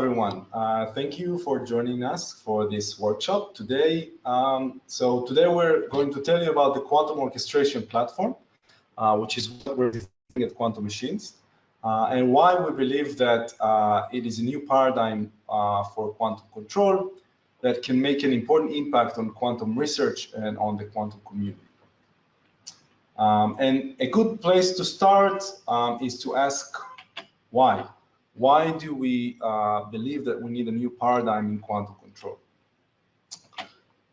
everyone. Thank you for joining us for this workshop today. Today we're going to tell you about the quantum orchestration platform, which is what we're developing at Quantum Machines, and why we believe that it is a new paradigm for quantum control that can make an important impact on quantum research and on the quantum community. And a good place to start is to ask why. Why do we believe that we need a new paradigm in quantum control?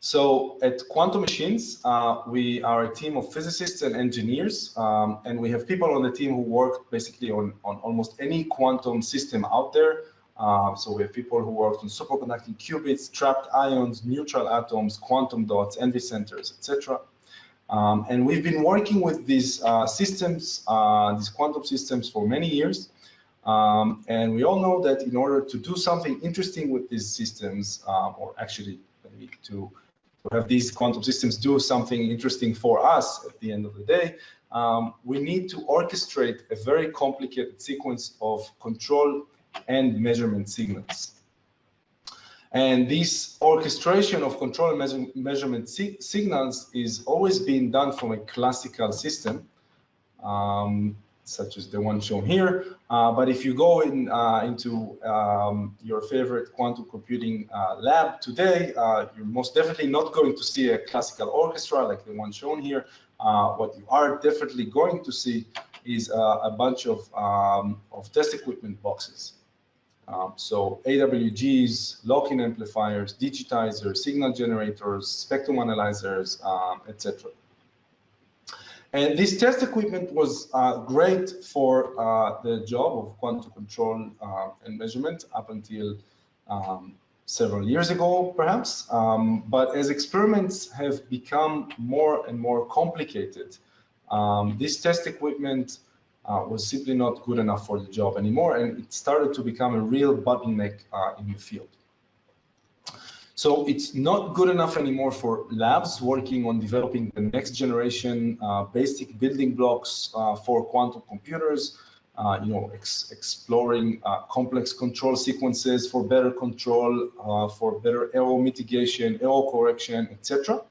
So at Quantum Machines, we are a team of physicists and engineers, and we have people on the team who work basically on almost any quantum system out there. So we have people who work on superconducting qubits, trapped ions, neutral atoms, quantum dots, envy centers, etc. And we've been working with these systems, these quantum systems, for many years. And we all know that in order to do something interesting with these systems, or actually to have these quantum systems do something interesting for us at the end of the day, we need to orchestrate a very complicated sequence of control and measurement signals. And this orchestration of control and measurement signals is always being done from a classical system, such as the one shown here. But if you go into your favorite quantum computing lab today, you're most definitely not going to see a classical orchestra like the one shown here. What you are definitely going to see is a bunch of test equipment boxes. So AWGs, lock-in amplifiers, digitizers, signal generators, spectrum analyzers, etc. And this test equipment was great for the job of quantum control and measurement up until several years ago, perhaps. But as experiments have become more and more complicated, this test equipment was simply not good enough for the job anymore, and it started to become a real bottleneck in the field. So it's not good enough anymore for labs working on developing the next generation basic building blocks for quantum computers, exploring complex control sequences for better control, for better error mitigation, error correction, etc.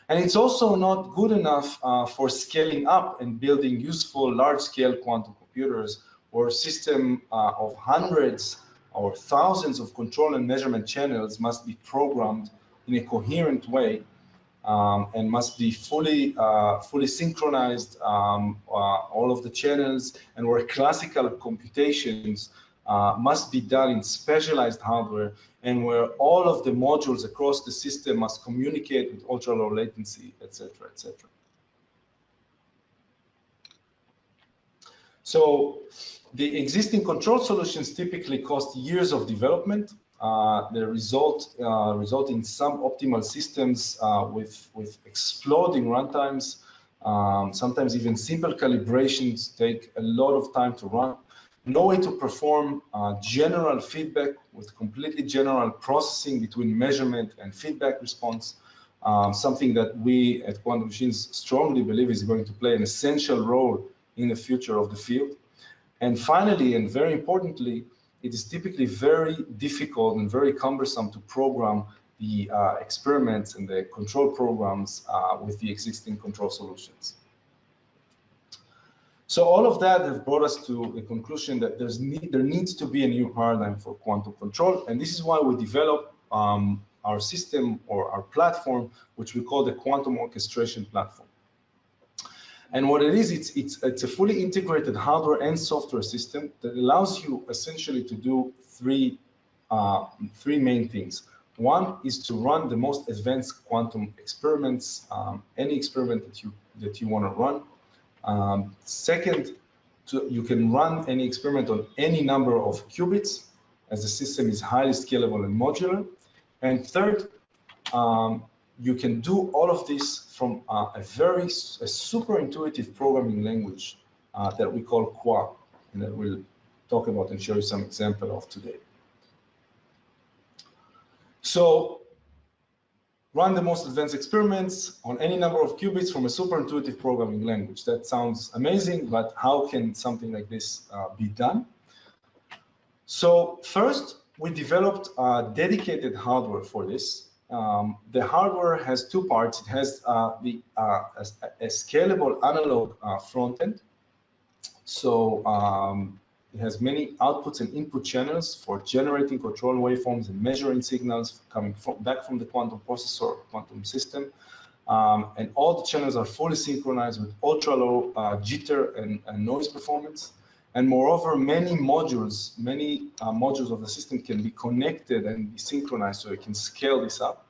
And it's also not good enough for scaling up and building useful large-scale quantum computers or a system of hundreds or thousands of control and measurement channels must be programmed in a coherent way and must be fully synchronized, all of the channels, and where classical computations must be done in specialized hardware, and where all of the modules across the system must communicate with ultra-low latency, etc., etc. So the existing control solutions typically cost years of development. They result in suboptimal systems with exploding runtimes. Sometimes even simple calibrations take a lot of time to run. No way to perform general feedback with completely general processing between measurement and feedback response, something that we at Quantum Machines strongly believe is going to play an essential role in the future of the field. And finally, and very importantly, it is typically very difficult and very cumbersome to program the experiments and the control programs with the existing control solutions. So all of that have brought us to the conclusion that there needs to be a new paradigm for quantum control, and this is why we developed our system or our platform, which we call the Quantum Orchestration platform. And what it is, it's a fully integrated hardware and software system that allows you essentially to do three main things. One is to run the most advanced quantum experiments, any experiment that you want to run. Second, you can run any experiment on any number of qubits, as the system is highly scalable and modular. And third, you can do all of this from a super intuitive programming language that we call QA, and that we'll talk about and show you some example of today. So run the most advanced experiments on any number of qubits from a super intuitive programming language. That sounds amazing, but how can something like this be done? So first, we developed dedicated hardware for this. The hardware has two parts. It has a scalable analog front end. So it has many outputs and input channels for generating control waveforms and measuring signals coming back from the quantum processor, quantum system. And all the channels are fully synchronized with ultra low jitter and noise performance. And moreover, many modules of the system can be connected and be synchronized, so you can scale this up.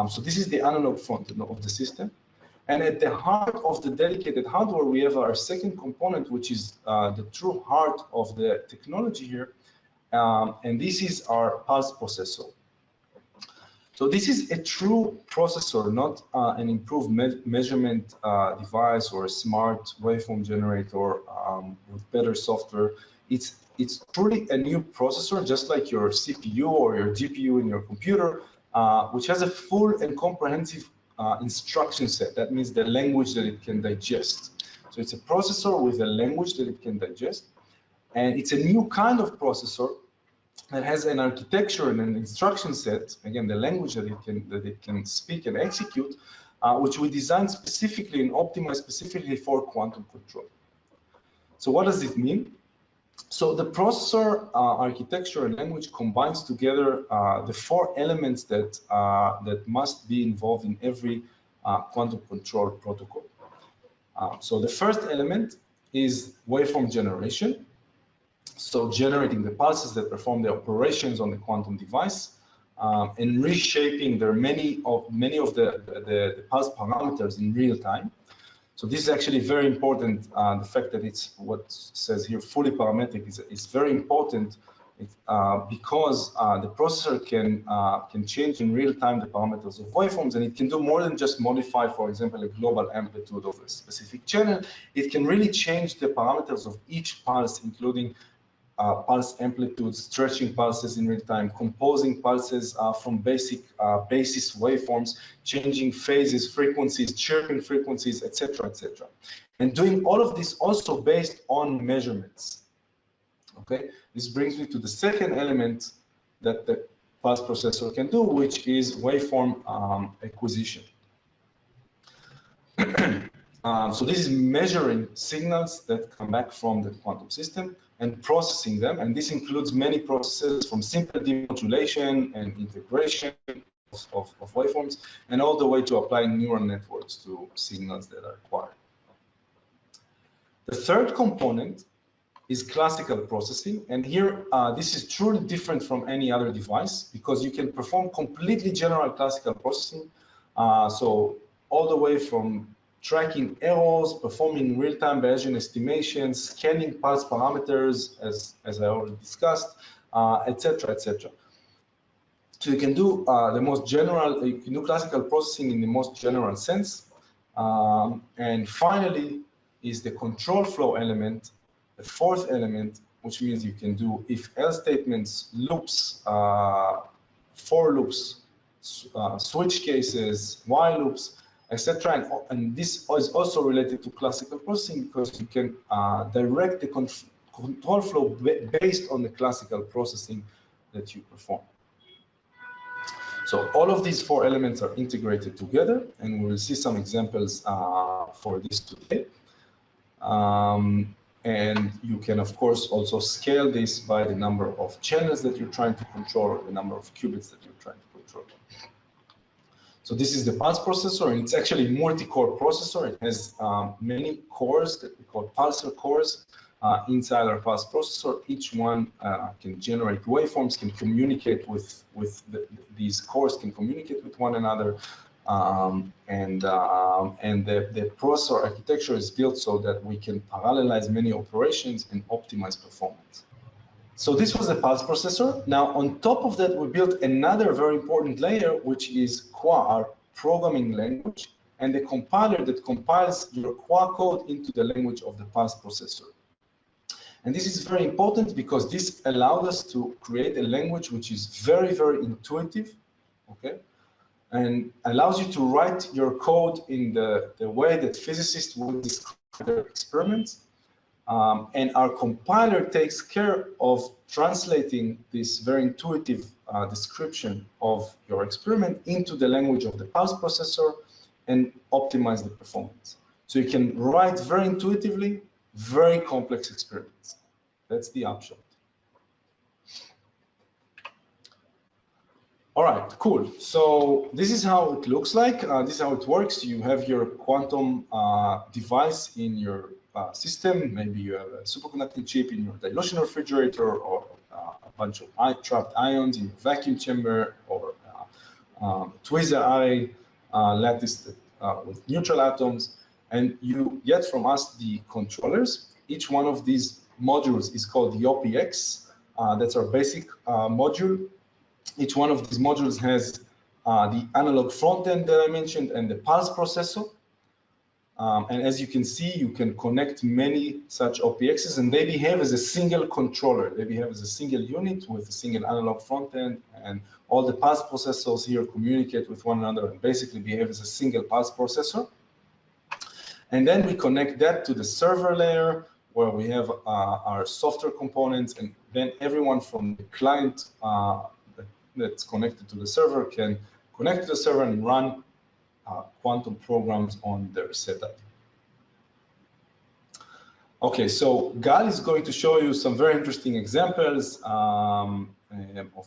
So this is the analog front end of the system. And at the heart of the dedicated hardware, we have our second component, which is the true heart of the technology here. And this is our pulse processor. So this is a true processor, not an improved measurement device or a smart waveform generator with better software. It's truly a new processor, just like your CPU or your GPU in your computer, which has a full and comprehensive instruction set. That means the language that it can digest. So it's a processor with a language that it can digest. And it's a new kind of processor that has an architecture and an instruction set, again, the language that it can speak and execute, which we designed specifically and optimized specifically for quantum control. So what does it mean? So the processor architecture and language combines together the four elements that must be involved in every quantum control protocol. So the first element is waveform generation. So generating the pulses that perform the operations on the quantum device and reshaping many of the pulse parameters in real time. So this is actually very important. The fact that it's what says here fully parametric is very important because the processor can change in real time the parameters of waveforms, and it can do more than just modify, for example, a global amplitude of a specific channel. It can really change the parameters of each pulse, including pulse amplitudes, stretching pulses in real time, composing pulses from basic basis waveforms, changing phases, frequencies, chirping frequencies, etc., etc. And doing all of this also based on measurements. Okay, this brings me to the second element that the pulse processor can do, which is waveform acquisition. So this is measuring signals that come back from the quantum system and processing them. And this includes many processes from simple demodulation and integration of waveforms, and all the way to applying neural networks to signals that are acquired. The third component is classical processing. And here, this is truly different from any other device because you can perform completely general classical processing. So all the way from tracking errors, performing real-time Bayesian estimations, scanning pulse parameters, as I already discussed, etc., etc. So you can do the most general, you can do classical processing in the most general sense. And finally is the control flow element, the fourth element, which means you can do if-else statements, loops, for loops, switch cases, while loops, etc. And this is also related to classical processing because you can direct the control flow based on the classical processing that you perform. So all of these four elements are integrated together, and we will see some examples for this today. And you can, of course, also scale this by the number of channels that you're trying to control, or the number of qubits that you're trying to control. So this is the pulse processor, and it's actually a multi-core processor. It has many cores that we call pulsar cores inside our pulse processor. Each one can generate waveforms, can communicate with these cores, can communicate with one another. And the processor architecture is built so that we can parallelize many operations and optimize performance. So this was the pulse processor. Now, on top of that, we built another very important layer, which is QA, our programming language, and the compiler that compiles your QA code into the language of the pulse processor. And this is very important because this allowed us to create a language which is very, very intuitive, okay? And allows you to write your code in the way that physicists would describe their experiments. And our compiler takes care of translating this very intuitive description of your experiment into the language of the pulse processor and optimize the performance. So you can write very intuitively very complex experiments. That's the upshot. All right, cool. So this is how it looks like. This is how it works. You have your quantum device in your system. Maybe you have a superconducting chip in your dilution refrigerator, or a bunch of trapped ions in your vacuum chamber, or tweezer array lattice with neutral atoms. And you get from us the controllers. Each one of these modules is called the OPX. That's our basic module. Each one of these modules has the analog front end that I mentioned and the pulse processor. And as you can see, you can connect many such OPXs, and they behave as a single controller. They behave as a single unit with a single analog front end, and all the pulse processors here communicate with one another and basically behave as a single pulse processor. And then we connect that to the server layer, where we have our software components, and then everyone from the client that's connected to the server can connect to the server and run quantum programs on their setup. Okay, so Gal is going to show you some very interesting examples of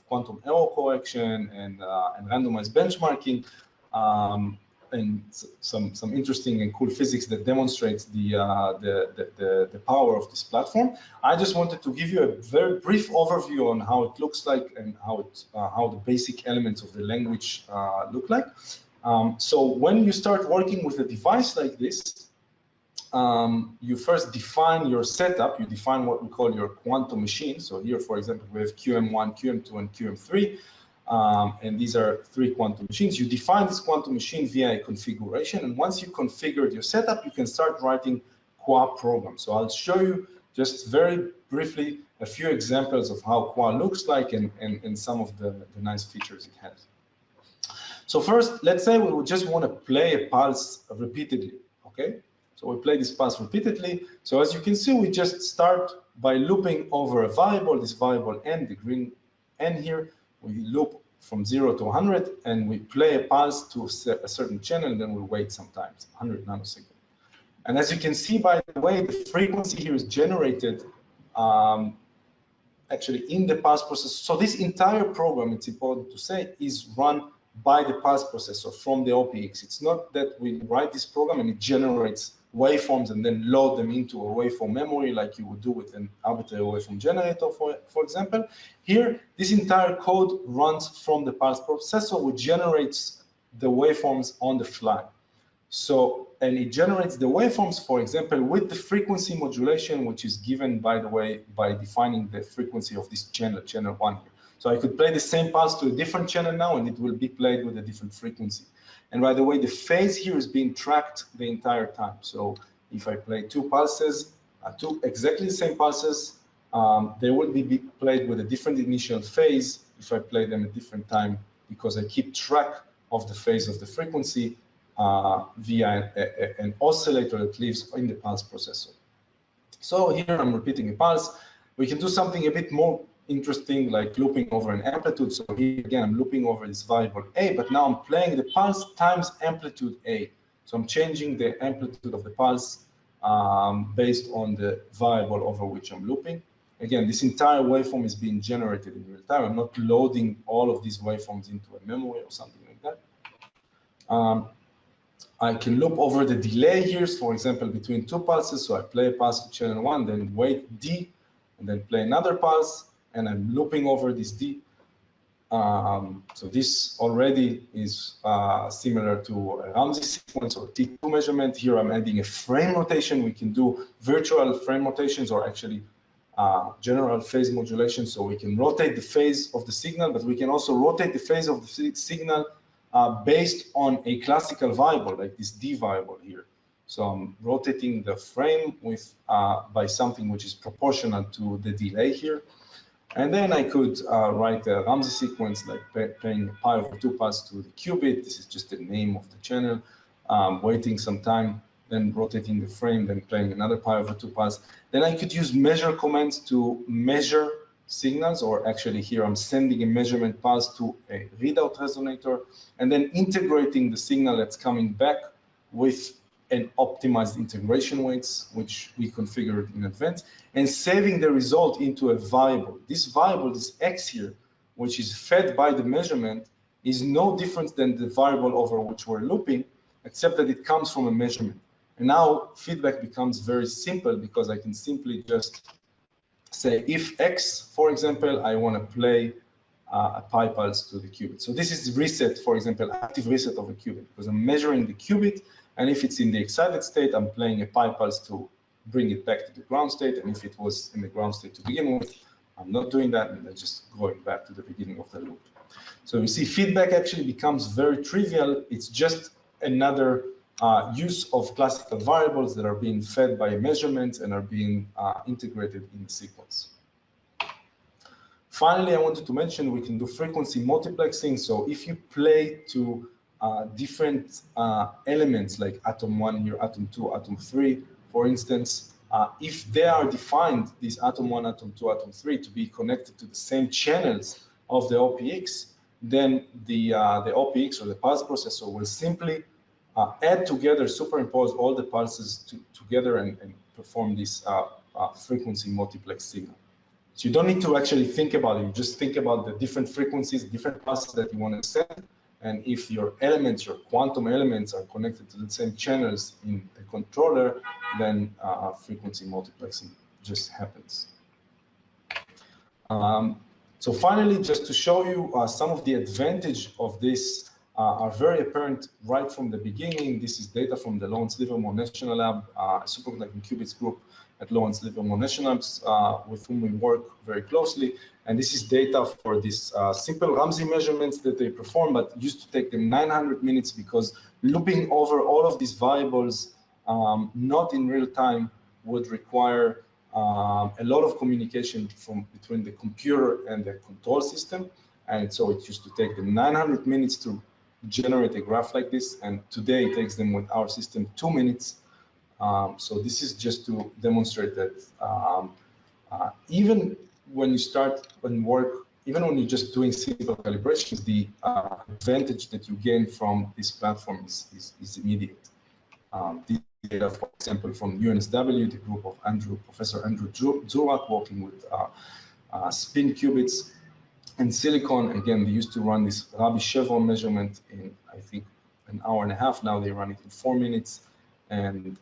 quantum error correction and randomized benchmarking, and some interesting and cool physics that demonstrates the power of this platform. I just wanted to give you a very brief overview on how it looks like and how the basic elements of the language look like. So when you start working with a device like this, you first define your setup. You define what we call your quantum machine. So here, for example, we have QM1, QM2, and QM3. And these are 3 quantum machines. You define this quantum machine via a configuration. And once you configured your setup, you can start writing QA programs. So I'll show you just very briefly a few examples of how QA looks like and some of the nice features it has. So first, let's say we would just want to play a pulse repeatedly, okay? So we play this pulse repeatedly. So as you can see, we just start by looping over a variable, this variable n, the green n here. We loop from 0 to 100, and we play a pulse to a certain channel, and then we wait sometimes, 100 nanoseconds. And as you can see, by the way, the frequency here is generated actually in the pulse processor. So this entire program, it's important to say, is run by the pulse processor from the OPX. It's not that we write this program and it generates waveforms and then load them into a waveform memory like you would do with an arbitrary waveform generator, for example. Here, this entire code runs from the pulse processor, which generates the waveforms on the fly. So, and it generates the waveforms, for example, with the frequency modulation, which is given, by the way, by defining the frequency of this channel, channel 1 here. So I could play the same pulse to a different channel now, and it will be played with a different frequency. And by the way, the phase here is being tracked the entire time. So if I play 2 pulses, 2 exactly the same pulses, they will be played with a different initial phase if I play them at different time, because I keep track of the phase of the frequency via an oscillator that lives in the pulse processor. So here I'm repeating a pulse. We can do something a bit more interesting, like looping over an amplitude. So here again, I'm looping over this variable A, but now I'm playing the pulse times amplitude A. So I'm changing the amplitude of the pulse based on the variable over which I'm looping. Again, this entire waveform is being generated in real time. I'm not loading all of these waveforms into a memory or something like that. I can loop over the delay here, for example, between 2 pulses. So I play a pulse with channel 1, then wait D, and then play another pulse, and I'm looping over this D. So this already is similar to a Ramsey sequence or T2 measurement. Here I'm adding a frame rotation. We can do virtual frame rotations or actually general phase modulation. So we can rotate the phase of the signal, but we can also rotate the phase of the signal based on a classical variable, like this D variable here. So I'm rotating the frame with by something which is proportional to the delay here. And then I could write a Ramsey sequence, like paying pi over 2 pulse to the qubit. This is just the name of the channel, waiting some time, then rotating the frame, then playing another pi over 2 pulse. Then I could use measure commands to measure signals, or actually here I'm sending a measurement pulse to a readout resonator, and then integrating the signal that's coming back with an optimized integration weights, which we configured in advance, and saving the result into a variable. This variable, this X here, which is fed by the measurement, is no different than the variable over which we're looping, except that it comes from a measurement. And now feedback becomes very simple because I can simply just say if X, for example, I want to play a pi pulse to the qubit. So this is reset, for example, active reset of a qubit, because I'm measuring the qubit, and if it's in the excited state, I'm playing a pi pulse to bring it back to the ground state, and if it was in the ground state to begin with, I'm not doing that, and I'm just going back to the beginning of the loop. So you see, feedback actually becomes very trivial. It's just another use of classical variables that are being fed by a measurement and are being integrated in the sequence. Finally, I wanted to mention we can do frequency multiplexing. So if you play to different elements like atom 1 here, atom 2, atom 3, for instance, if they are defined, these atom 1, atom 2, atom 3, to be connected to the same channels of the OPX, then the OPX or the pulse processor will simply add together, superimpose all the pulses together and perform this frequency multiplex signal. So you don't need to actually think about it. You just think about the different frequencies, different pulses that you want to send. And if your elements, your quantum elements are connected to the same channels in the controller, then frequency multiplexing just happens. So finally, just to show you some of the advantage of this are very apparent right from the beginning. This is data from the Lawrence Livermore National Lab, superconducting qubits group at Lawrence Livermore National Labs, with whom we work very closely. And this is data for these simple Ramsey measurements that they perform, but used to take them 900 minutes because looping over all of these variables, not in real time, would require a lot of communication between the computer and the control system. And so it used to take them 900 minutes to generate a graph like this. And today it takes them with our system 2 minutes. So this is just to demonstrate that even when you start and work, even when you're just doing simple calibrations, the advantage that you gain from this platform is immediate. This data, for example, from UNSW, the group of Professor Andrew Zurak, working with spin qubits and silicon. Again, they used to run this Rabi chevron measurement in, I think, an hour and a half. Now they run it in 4 minutes. And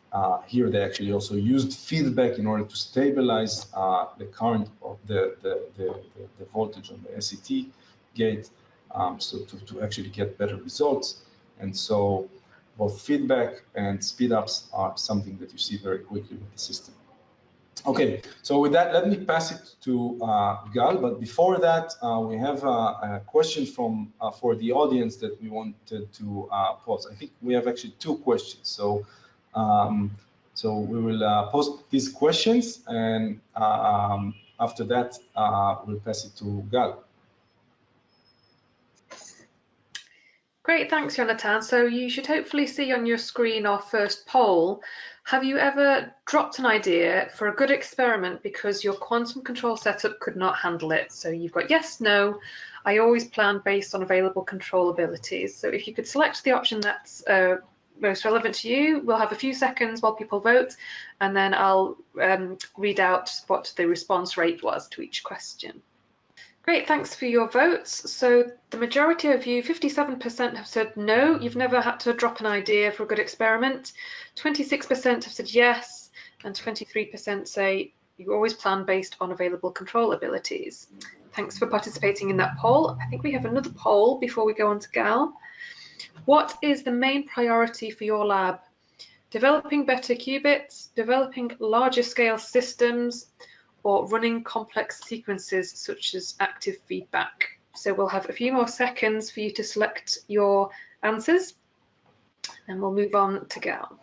here they actually also used feedback in order to stabilize the current of the voltage on the SET gate, so to actually get better results. And so both feedback and speedups are something that you see very quickly with the system. Okay, so with that, let me pass it to Gal. But before that, we have a question from for the audience that we wanted to pose. I think we have actually 2 questions. So we will post these questions, and after that, we'll pass it to Gal. Great, thanks, Jonathan. So you should hopefully see on your screen our first poll. Have you ever dropped an idea for a good experiment because your quantum control setup could not handle it? So you've got yes, no. I always plan based on available control abilities. So if you could select the option that's most relevant to you, we'll have a few seconds while people vote, and then I'll read out what the response rate was to each question. Great, thanks for your votes. So the majority of you, 57%, have said no, you've never had to drop an idea for a good experiment. 26% have said yes, and 23% say you always plan based on available control abilities. Thanks for participating in that poll. I think we have another poll before we go on to Gal. What is the main priority for your lab? Developing better qubits, developing larger scale systems, or running complex sequences such as active feedback? So we'll have a few more seconds for you to select your answers, and we'll move on to Gal.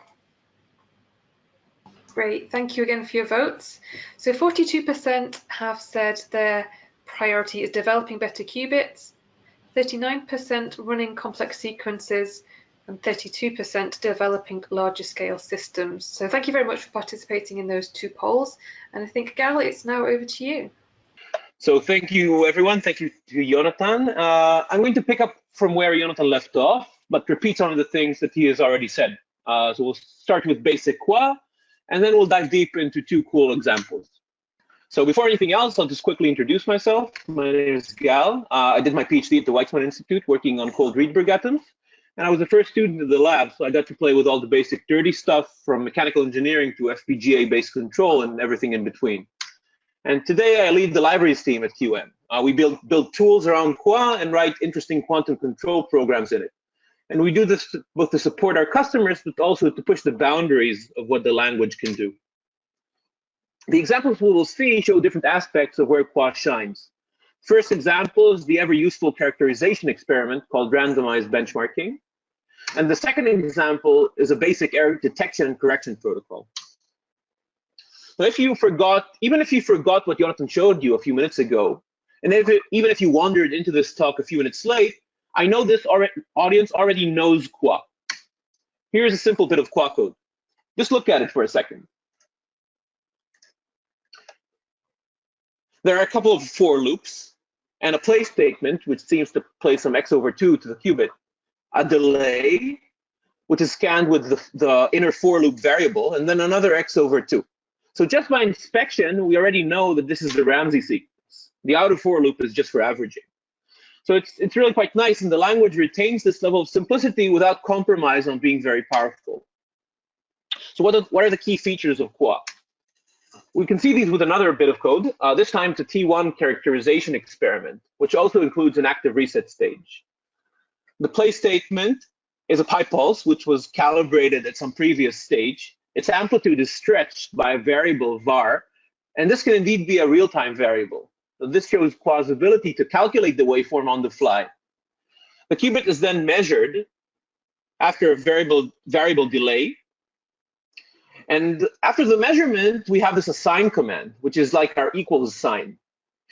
Great, thank you again for your votes. So 42% have said their priority is developing better qubits, 39% running complex sequences, and 32% developing larger scale systems. So thank you very much for participating in those 2 polls. And I think, Gal, it's now over to you. So thank you, everyone. Thank you to Jonathan. I'm going to pick up from where Jonathan left off, but repeat some of the things that he has already said. So we'll start with basic qua, and then we'll dive deep into 2 cool examples. So before anything else, I'll just quickly introduce myself. My name is Gal. I did my PhD at the Weizmann Institute working on cold Rydberg atoms. And I was the first student of the lab, so I got to play with all the basic dirty stuff from mechanical engineering to FPGA-based control and everything in between. And today I lead the libraries team at QM. We build tools around qua and write interesting quantum control programs in it. And we do this both to support our customers, but also to push the boundaries of what the language can do. The examples we will see show different aspects of where qua shines. First example is the ever-useful characterization experiment called randomized benchmarking. And the second example is a basic error detection and correction protocol. So even if you forgot what Jonathan showed you a few minutes ago, and even if you wandered into this talk a few minutes late, I know this audience already knows qua. Here's a simple bit of qua code. Just look at it for a second. There are a couple of for loops and a place statement, which seems to place some x over 2 to the qubit, a delay, which is scanned with the inner for loop variable, and then another x over 2. So just by inspection, we already know that this is the Ramsey sequence. The outer for loop is just for averaging. So it's really quite nice, and the language retains this level of simplicity without compromise on being very powerful. So what are the key features of qua? We can see these with another bit of code. This time it's a T1 characterization experiment, which also includes an active reset stage. The place statement is a pi pulse, which was calibrated at some previous stage. Its amplitude is stretched by a variable var, and this can indeed be a real-time variable. So this shows qua's ability to calculate the waveform on the fly. The qubit is then measured after a variable delay. And after the measurement, we have this assign command, which is like our equals sign.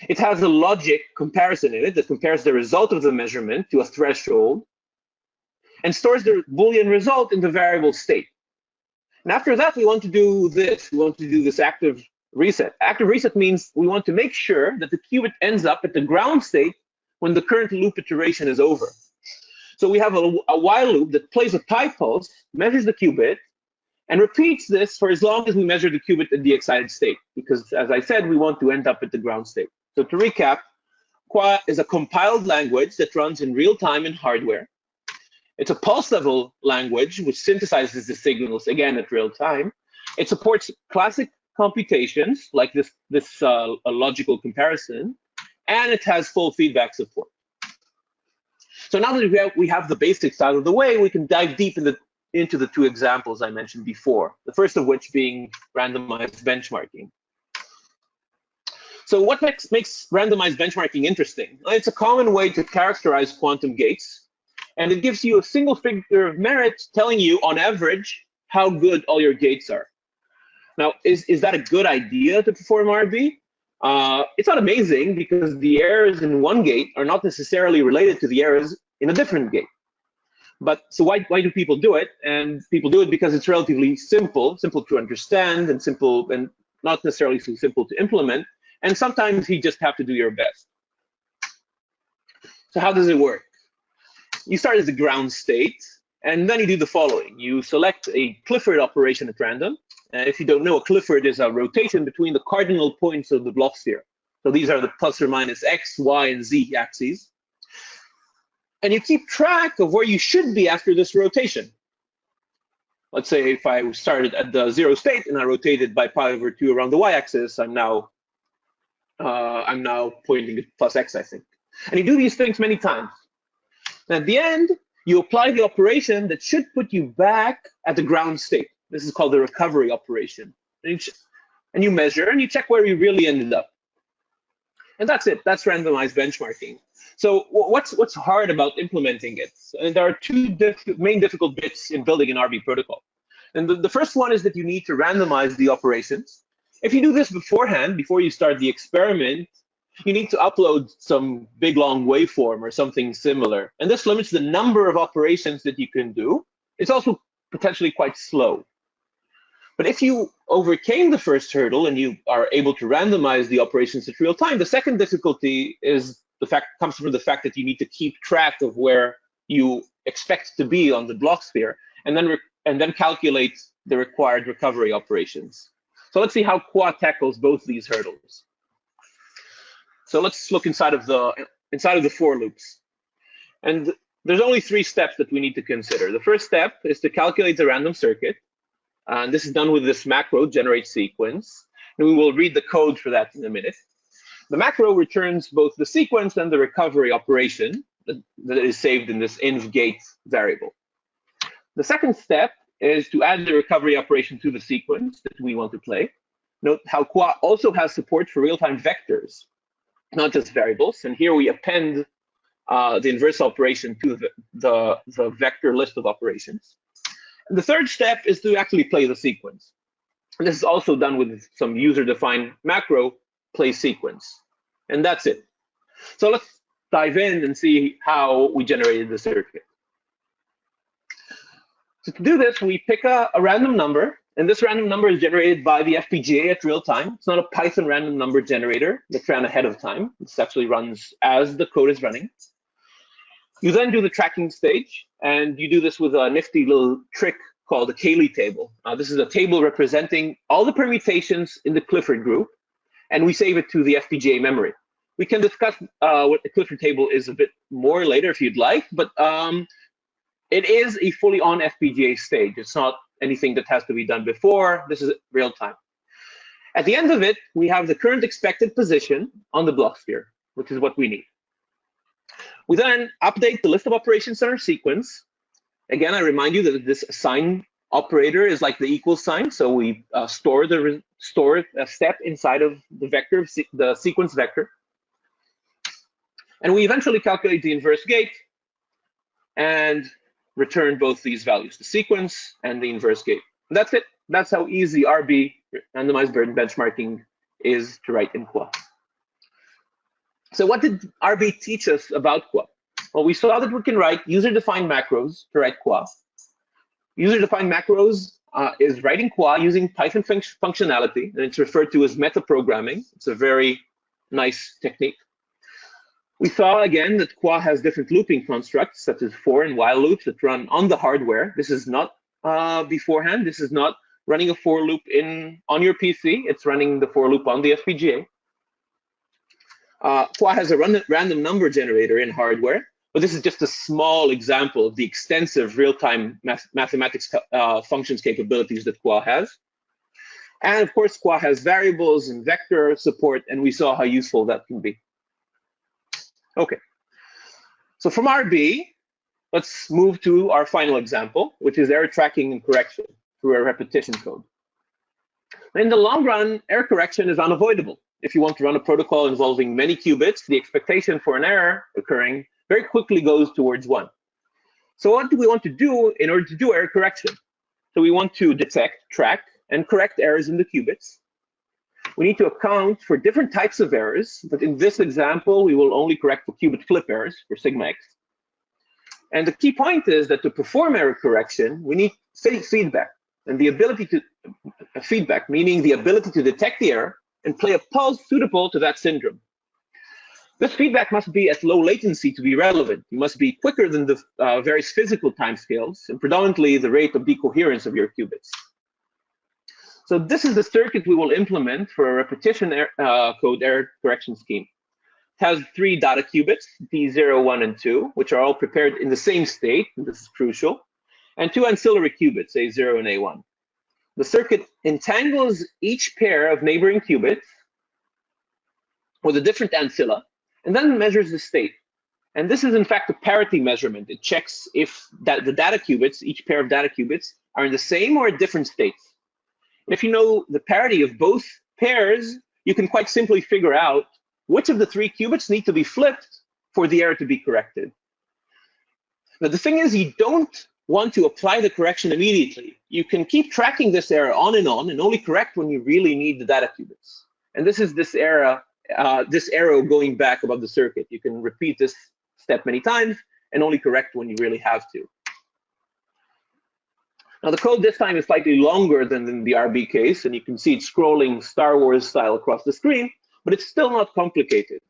It has a logic comparison in it that compares the result of the measurement to a threshold and stores the Boolean result in the variable state. And after that, we want to do this. We want to do this active reset. Active reset means we want to make sure that the qubit ends up at the ground state when the current loop iteration is over. So we have a while loop that plays a pi pulse, measures the qubit, and repeats this for as long as we measure the qubit at the excited state, because as I said, we want to end up at the ground state. So to recap, qua is a compiled language that runs in real time in hardware. It's a pulse level language which synthesizes the signals again at real time. It supports classic computations like this logical comparison, and it has full feedback support. So now that we have the basics out of the way, we can dive deep into the 2 examples I mentioned before, the first of which being randomized benchmarking. So what makes randomized benchmarking interesting? Well, it's a common way to characterize quantum gates, and it gives you a single figure of merit telling you, on average, how good all your gates are. Now, is that a good idea to perform RB? It's not amazing because the errors in one gate are not necessarily related to the errors in a different gate. But so why do people do it? And people do it because it's relatively simple to understand, and not necessarily so simple to implement. And sometimes you just have to do your best. So how does it work? You start at the ground state, and then you do the following. You select a Clifford operation at random. If you don't know, a Clifford is a rotation between the cardinal points of the block sphere. So these are the plus or minus x, y, and z axes. And you keep track of where you should be after this rotation. Let's say if I started at the 0 state and I rotated by pi over 2 around the y-axis, I'm now pointing at plus x, I think. And you do these things many times. And at the end, you apply the operation that should put you back at the ground state. This is called the recovery operation. And you measure and you check where you really ended up. And that's it. That's randomized benchmarking. So what's hard about implementing it? And there are 2 main difficult bits in building an RB protocol. And the first one is that you need to randomize the operations. If you do this beforehand, before you start the experiment, you need to upload some big long waveform or something similar. And this limits the number of operations that you can do. It's also potentially quite slow. But if you overcame the first hurdle and you are able to randomize the operations at real time, the second difficulty comes from the fact that you need to keep track of where you expect to be on the block sphere, and then calculate the required recovery operations. So let's see how Qua tackles both these hurdles. So let's look inside of the for loops. And there's only 3 steps that we need to consider. The first step is to calculate the random circuit. And this is done with this macro, generate sequence. And we will read the code for that in a minute. The macro returns both the sequence and the recovery operation that is saved in this inv-gate variable. The second step is to add the recovery operation to the sequence that we want to play. Note how Qua also has support for real-time vectors, not just variables. And here we append the inverse operation to the vector list of operations. And the third step is to actually play the sequence. And this is also done with some user-defined macro play sequence. And that's it. So let's dive in and see how we generated the circuit. So to do this, we pick a random number, and this random number is generated by the FPGA at real time. It's not a Python random number generator that ran ahead of time. This actually runs as the code is running. You then do the tracking stage, and you do this with a nifty little trick called a Cayley table. This is a table representing all the permutations in the Clifford group, and we save it to the FPGA memory. We can discuss what the Clifford table is a bit more later if you'd like, but it is a fully on FPGA stage. It's not anything that has to be done before. This is real time. At the end of it, we have the current expected position on the block sphere, which is what we need. We then update the list of operations in our sequence. Again, I remind you that this assign operator is like the equal sign. So we store a step inside of the vector, the sequence vector. And we eventually calculate the inverse gate and return both these values, the sequence and the inverse gate. And that's it. That's how easy RB, randomized burden benchmarking, is to write in Qua. So what did RB teach us about Qua? Well, we saw that we can write user-defined macros to write Qua. User-defined macros is writing Qua using Python functionality, and it's referred to as metaprogramming. It's a very nice technique. We saw again that Qua has different looping constructs, such as for and while loops that run on the hardware. This is not beforehand. This is not running a for loop on your PC. It's running the for loop on the FPGA. Qua has a random number generator in hardware, but this is just a small example of the extensive real-time mathematics functions capabilities that Qua has. And of course, Qua has variables and vector support, and we saw how useful that can be. Okay, so from RB, let's move to our final example, which is error tracking and correction through a repetition code. In the long run, error correction is unavoidable. If you want to run a protocol involving many qubits, the expectation for an error occurring very quickly goes towards 1. So what do we want to do in order to do error correction? So we want to detect, track, and correct errors in the qubits. We need to account for different types of errors, but in this example, we will only correct the qubit flip errors for sigma x. And the key point is that to perform error correction, we need feedback, and the ability to feedback, meaning the ability to detect the error and play a pulse suitable to that syndrome. This feedback must be at low latency to be relevant. It must be quicker than the various physical timescales, and predominantly the rate of decoherence of your qubits. So this is the circuit we will implement for a repetition code error correction scheme. It has 3 data qubits, D0, 1, and 2, which are all prepared in the same state, and this is crucial, and 2 ancillary qubits, A0 and A1. The circuit entangles each pair of neighboring qubits with a different ancilla, and then measures the state. And this is in fact a parity measurement. It checks if the data qubits, each pair of data qubits, are in the same or different states. And if you know the parity of both pairs, you can quite simply figure out which of the 3 qubits need to be flipped for the error to be corrected. Now, the thing is, you don't want to apply the correction immediately. You can keep tracking this error on, and only correct when you really need the data qubits. And this is this era this arrow going back above the circuit. You can repeat this step many times and only correct when you really have to. Now the code this time is slightly longer than in the RB case, and you can see it scrolling Star Wars style across the screen, but it's still not complicated.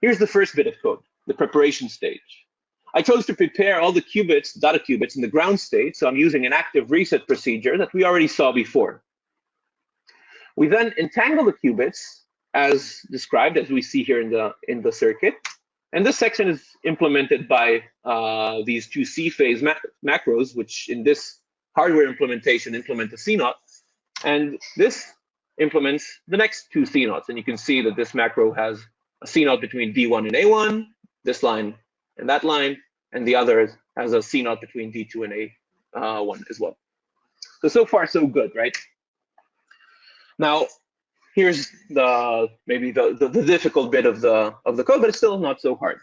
Here's the first bit of code, the preparation stage. I chose to prepare all the qubits, data qubits, in the ground state, so I'm using an active reset procedure that we already saw before. We then entangle the qubits as described, as we see here in the circuit. And this section is implemented by these two C-phase macros, which in this hardware implementation implement a C-naught. And this implements the next two C-naughts. And you can see that this macro has a C-naught between D1 and A1, this line and that line, and the other has a C-naught between D2 and A1 as well. So far, so good, right? Now, here's maybe the difficult bit of the code, but it's still not so hard.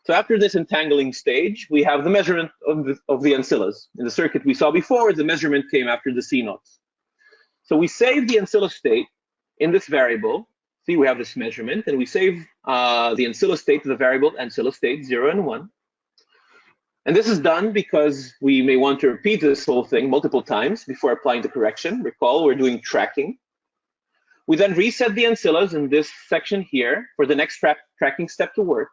So after this entangling stage, we have the measurement of the ancillas. In the circuit we saw before, the measurement came after the C-naughts. So we save the ancilla state in this variable. See, we have this measurement, and we save the ancilla state to the variable ancilla state 0 and 1. And this is done because we may want to repeat this whole thing multiple times before applying the correction. Recall, we're doing tracking. We then reset the ancillas in this section here for the next tracking step to work.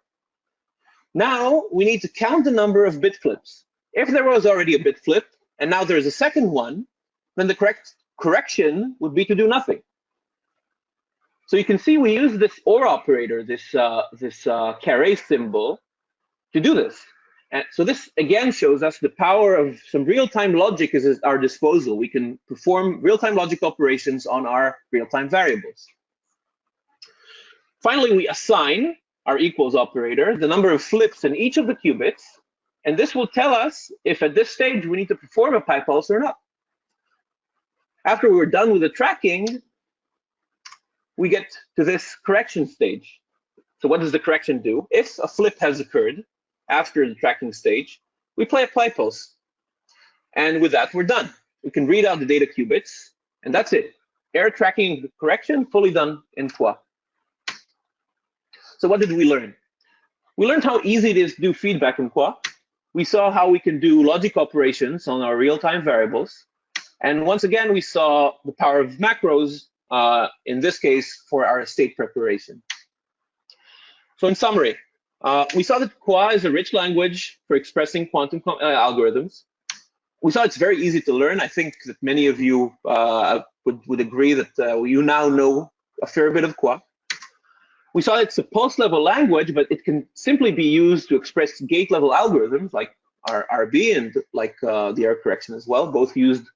Now we need to count the number of bit flips. If there was already a bit flip and now there's a second one, then the correct correction would be to do nothing. So you can see we use this OR operator, this carré symbol, to do this. And so this again shows us the power of some real-time logic is at our disposal. We can perform real-time logic operations on our real-time variables. Finally, we assign our equals operator the number of flips in each of the qubits, and this will tell us if at this stage we need to perform a pi pulse or not. After we're done with the tracking, we get to this correction stage. So what does the correction do? If a flip has occurred after the tracking stage, we play a pi pulse. And with that, we're done. We can read out the data qubits, and that's it. Error tracking correction fully done in Qua. So what did we learn? We learned how easy it is to do feedback in Qua. We saw how we can do logic operations on our real-time variables. And once again, we saw the power of macros, in this case, for our state preparation. So in summary, we saw that Qua is a rich language for expressing quantum algorithms. We saw it's very easy to learn. I think that many of you would agree that you now know a fair bit of Qua. We saw it's a pulse-level language, but it can simply be used to express gate-level algorithms like RB and like the error correction as well. Both used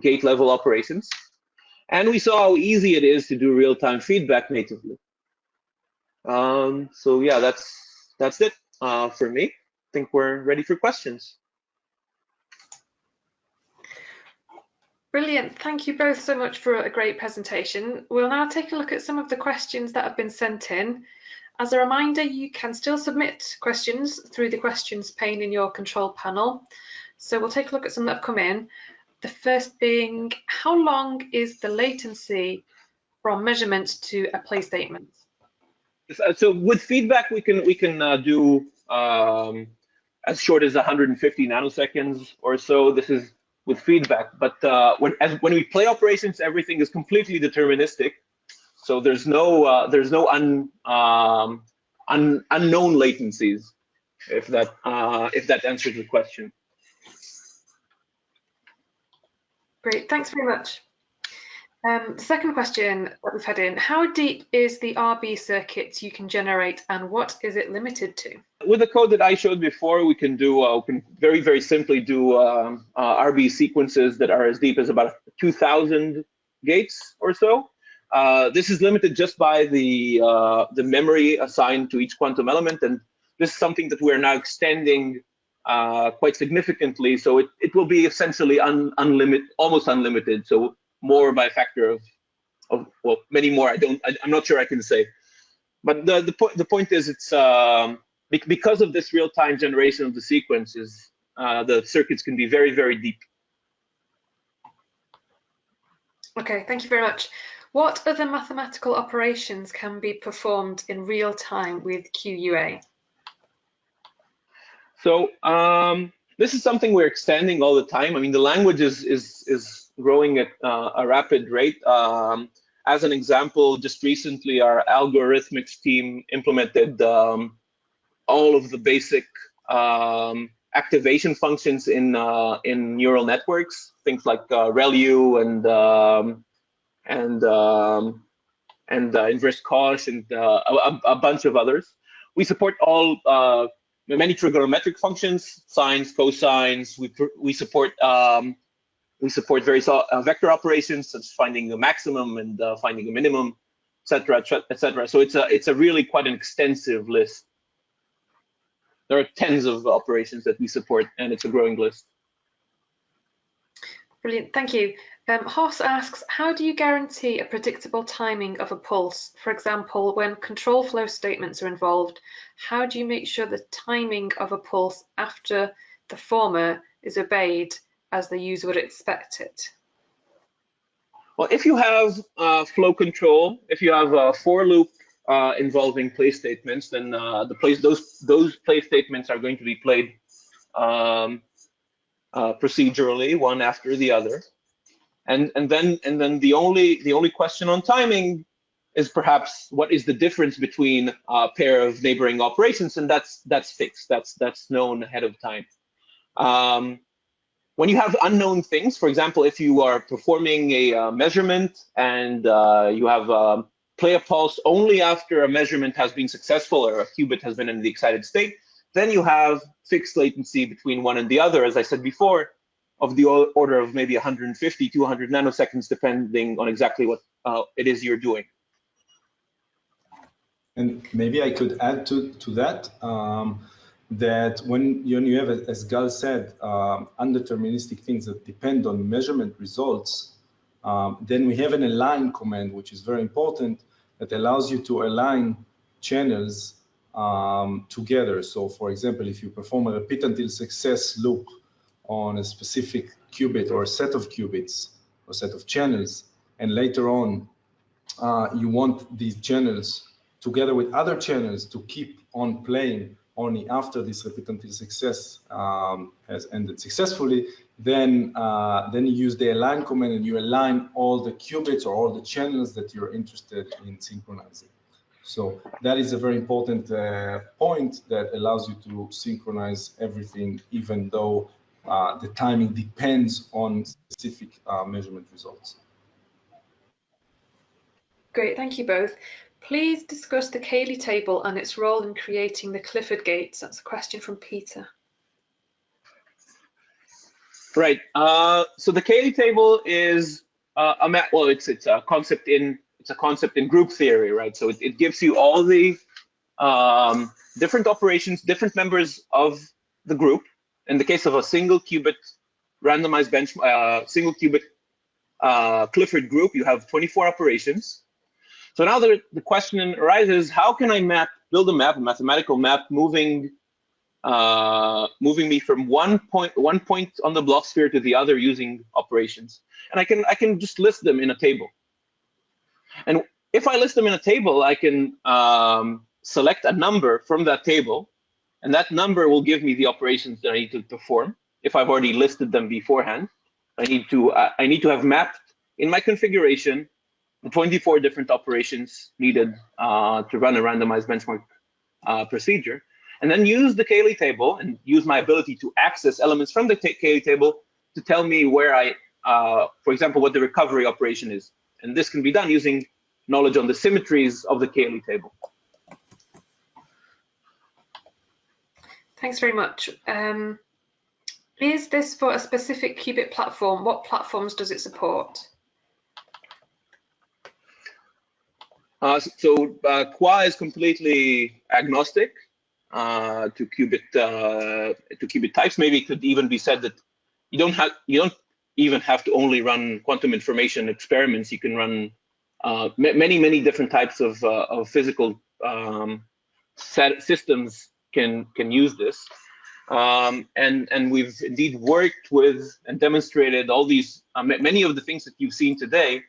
gate-level operations. And we saw how easy it is to do real-time feedback natively. So yeah, that's it for me. I think we're ready for questions. Brilliant. Thank you both so much for a great presentation. We'll now take a look at some of the questions that have been sent in. As a reminder, you can still submit questions through the questions pane in your control panel. So we'll take a look at some that have come in. The first being, how long is the latency from measurement to a play statement? So with feedback, we can do as short as 150 nanoseconds or so. This is with feedback, but when we play operations, everything is completely deterministic. So there's no unknown latencies. If that answers the question. Great, thanks very much. The second question that we've had in, how deep is the RB circuit you can generate and what is it limited to? With the code that I showed before, we can do very, very simply do RB sequences that are as deep as about 2,000 gates or so. This is limited just by the memory assigned to each quantum element, and this is something that we're now extending quite significantly. So it will be essentially almost unlimited. So more by a factor of well, many more. I'm not sure I can say, but the point is it's because of this real-time generation of the sequences, the circuits can be very, very deep. Okay, thank you very much. What other mathematical operations can be performed in real time with QUA? So this is something we're extending all the time. I mean, the language is growing at a rapid rate. As an example, just recently, our algorithmics team implemented all of the basic activation functions in neural networks, things like ReLU and inverse cosh and a bunch of others. We support all many trigonometric functions, sines, cosines. We support various vector operations, such as finding a maximum and finding a minimum, etc., etc. So it's a really quite an extensive list. There are tens of operations that we support, and it's a growing list. Brilliant, thank you. Hoss asks, how do you guarantee a predictable timing of a pulse? For example, when control flow statements are involved, how do you make sure the timing of a pulse after the former is obeyed as the user would expect it? Well, if you have flow control, if you have a for loop involving place statements, then those place statements are going to be played procedurally, one after the other, and then the only question on timing is perhaps what is the difference between a pair of neighboring operations, and that's fixed. That's known ahead of time. When you have unknown things, for example, if you are performing a measurement and you have play a pulse only after a measurement has been successful or a qubit has been in the excited state, then you have fixed latency between one and the other, as I said before, of the order of maybe 150 to 200 nanoseconds, depending on exactly what it is you're doing. And maybe I could add to that, that when you have, as Gal said, undeterministic things that depend on measurement results, then we have an align command, which is very important, that allows you to align channels together. So for example, if you perform a repeat until success loop on a specific qubit or a set of qubits or set of channels, and later on you want these channels together with other channels to keep on playing only after this repeat until success has ended successfully, then you use the align command and you align all the qubits or all the channels that you're interested in synchronizing. So that is a very important point that allows you to synchronize everything, even though the timing depends on specific measurement results. Great, thank you both. Please discuss the Cayley table and its role in creating the Clifford gates. That's a question from Peter. Right. So the Cayley table is it's a concept in group theory, right? So it gives you all the different operations, different members of the group. In the case of a single qubit randomized single qubit Clifford group, you have 24 operations. So now the question arises: how can I build a mathematical map, moving me from one point on the block sphere to the other using operations? And I can just list them in a table. And if I list them in a table, I can select a number from that table, and that number will give me the operations that I need to perform. If I've already listed them beforehand, I need to have mapped in my configuration the 24 different operations needed to run a randomized benchmark procedure, and then use the Cayley table and use my ability to access elements from the Cayley table to tell me where for example, what the recovery operation is. And this can be done using knowledge on the symmetries of the Cayley table. Thanks very much. Is this for a specific qubit platform? What platforms does it support? Qua is completely agnostic to qubit types. Maybe it could even be said that you don't even have to only run quantum information experiments. You can run many different types of physical systems can use this. And we've indeed worked with and demonstrated all these many of the things that you've seen today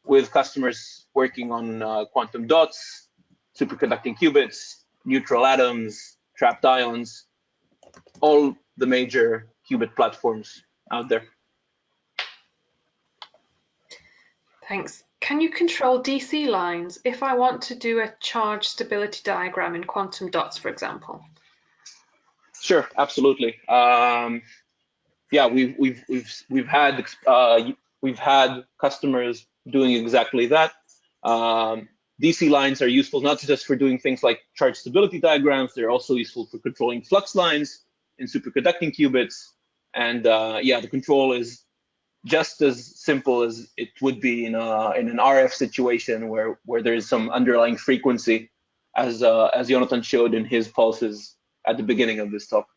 with customers working on quantum dots, superconducting qubits, neutral atoms, trapped ions, all the major qubit platforms out there. Thanks. Can you control DC lines if I want to do a charge stability diagram in quantum dots, for example? Sure, absolutely. Yeah, we've had customers doing exactly that. DC lines are useful not just for doing things like charge stability diagrams, they're also useful for controlling flux lines in superconducting qubits. And yeah, the control is just as simple as it would be in an RF situation where there is some underlying frequency, as Jonathan showed in his pulses at the beginning of this talk.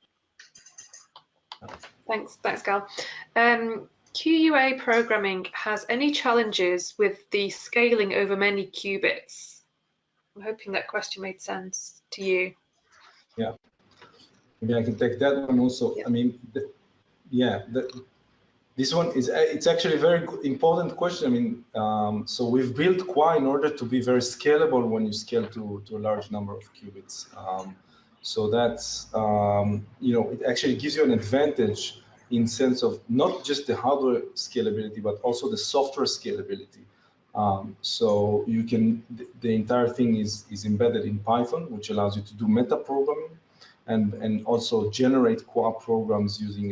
Thanks, Gal. QUA programming has any challenges with the scaling over many qubits? I'm hoping that question made sense to you. Yeah, maybe I can take that one also. Yeah. I mean, this one is, it's actually a very important question. I mean, so we've built QUA in order to be very scalable when you scale to a large number of qubits. So that's, you know, it actually gives you an advantage in sense of not just the hardware scalability, but also the software scalability. So you can, the entire thing is embedded in Python, which allows you to do meta programming and also generate QUA programs using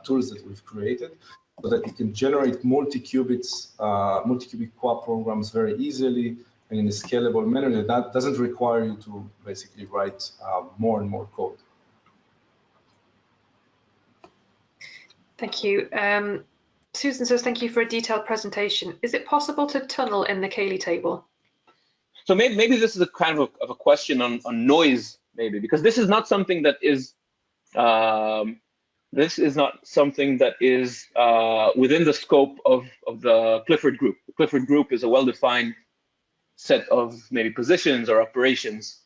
tools that we've created, so that you can generate multi-qubit QUA programs very easily and in a scalable manner that doesn't require you to basically write more and more code. Thank you. Susan says, thank you for a detailed presentation. Is it possible to tunnel in the Cayley table? So maybe this is a kind of a question on noise, maybe, because this is not something that is within the scope of the Clifford group. The Clifford group is a well-defined set of maybe positions or operations.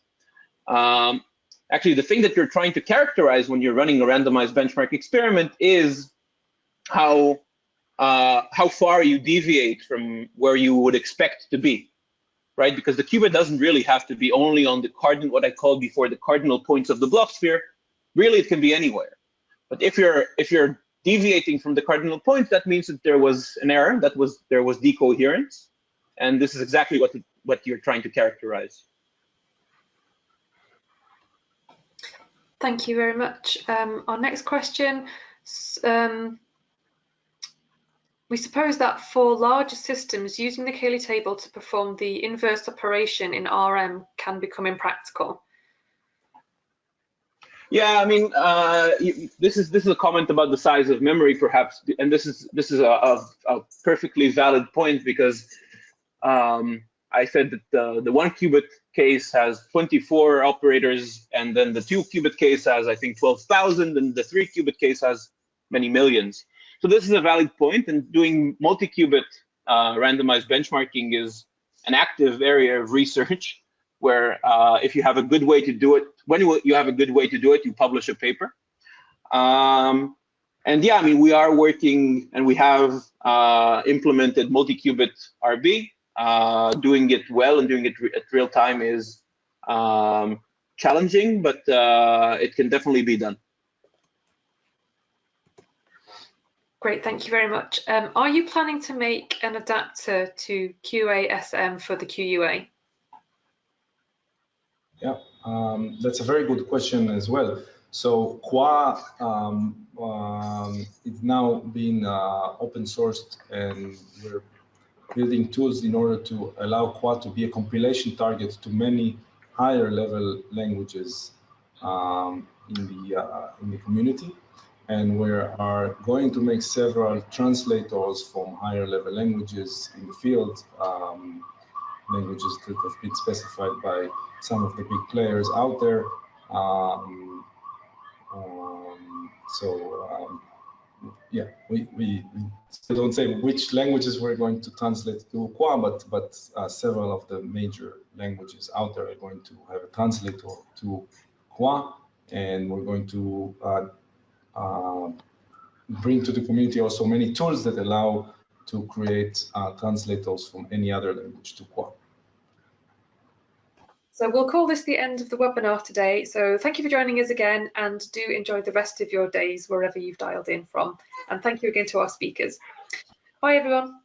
Actually, the thing that you're trying to characterize when you're running a randomized benchmark experiment is how far you deviate from where you would expect to be, right? Because the qubit doesn't really have to be only on the cardinal, what I called before, the cardinal points of the Bloch sphere. Really, it can be anywhere. But if you're deviating from the cardinal point, that means that there was an error, there was decoherence, and this is exactly what you're trying to characterize. Thank you very much. Our next question. We suppose that for larger systems, using the Cayley table to perform the inverse operation in RM can become impractical. Yeah, I mean, this is a comment about the size of memory, perhaps, and this is a perfectly valid point, because I said that the 1 qubit case has 24 operators, and then the 2 qubit case has, I think, 12,000, and the 3 qubit case has many millions. So this is a valid point, and doing multi-qubit randomized benchmarking is an active area of research, where if you have a good way to do it, when you have a good way to do it, you publish a paper. And yeah, I mean, we are working, and we have implemented multi-qubit RB. Doing it well and doing it at real time is challenging, but it can definitely be done. Great, thank you very much. Are you planning to make an adapter to QASM for the QUA? Yeah, that's a very good question as well. So QUA is now being open sourced, and we're building tools in order to allow QUA to be a compilation target to many higher level languages in the community. And we are going to make several translators from higher level languages in the field, languages that have been specified by some of the big players out there. Yeah, we still don't say which languages we're going to translate to QUA, but several of the major languages out there are going to have a translator to QUA, and we're going to bring to the community also many tools that allow to create translators from any other language to Quark. So we'll call this the end of the webinar today. So thank you for joining us again, and do enjoy the rest of your days wherever you've dialed in from. And thank you again to our speakers. Bye, everyone.